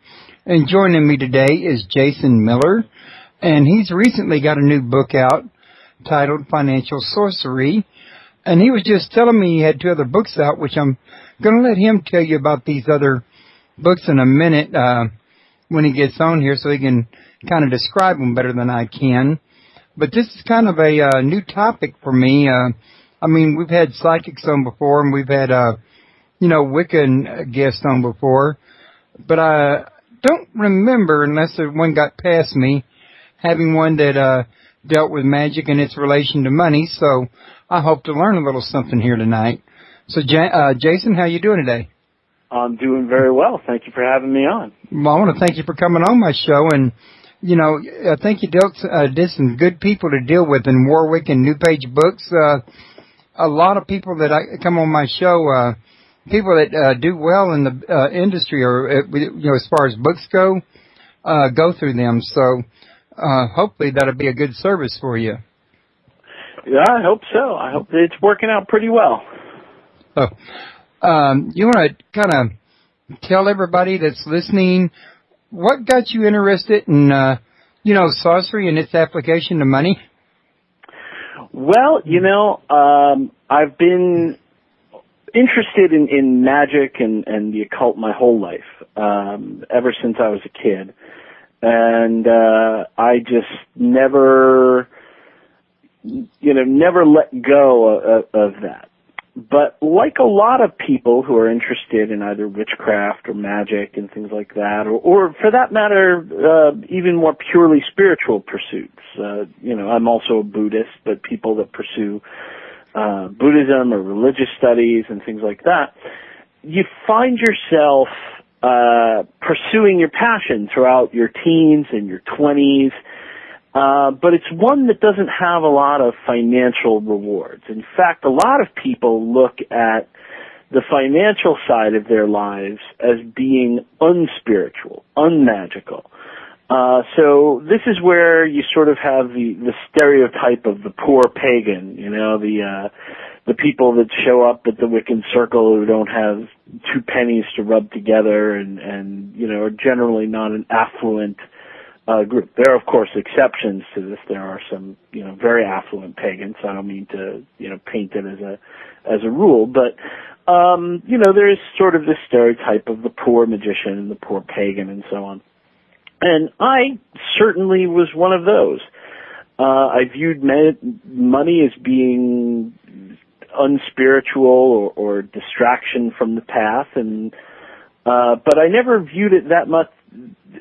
And joining me today is Jason Miller. And he's recently got a new book out titled Strategic Sorcery. And he was just telling me he had 2 other books out, which I'm going to let him tell you about these other books in a minute when he gets on here, so he can kind of describe them better than I can. But this is kind of a new topic for me. We've had psychics on before, and we've had, Wiccan guests on before. But I don't remember, unless one got past me, having one that dealt with magic and its relation to money. So I hope to learn a little something here tonight. So, Jason, how you doing today? I'm doing very well. Thank you for having me on. Well, I want to thank you for coming on my show. And, I think you did some good people to deal with in Warwick and New Page Books. A lot of people that come on my show, people that do well in the industry, or as far as books go through them. So hopefully that'll be a good service for you. Yeah, I hope so. I hope it's working out pretty well. Oh, you want to kind of tell everybody that's listening what got you interested in sorcery and its application to money? Well, I've been interested in magic and the occult my whole life, ever since I was a kid. And I just never let go of that. But like a lot of people who are interested in either witchcraft or magic and things like that, or for that matter, even more purely spiritual pursuits. I'm also a Buddhist, but people that pursue Buddhism or religious studies and things like that, you find yourself pursuing your passion throughout your teens and your 20s. But it's one that doesn't have a lot of financial rewards. In fact, a lot of people look at the financial side of their lives as being unspiritual, unmagical. So this is where you sort of have the stereotype of the poor pagan, the people that show up at the Wiccan circle who don't have 2 pennies to rub together and are generally not an affluent group. There are, of course, exceptions to this. There are some, very affluent pagans. I don't mean to, paint it as a rule, but, there is sort of this stereotype of the poor magician and the poor pagan and so on. And I certainly was one of those. I viewed money as being unspiritual or distraction from the path, and but I never viewed it that much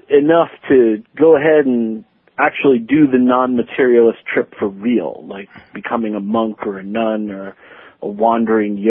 enough to go ahead and actually do the non-materialist trip for real, like becoming a monk or a nun or a wandering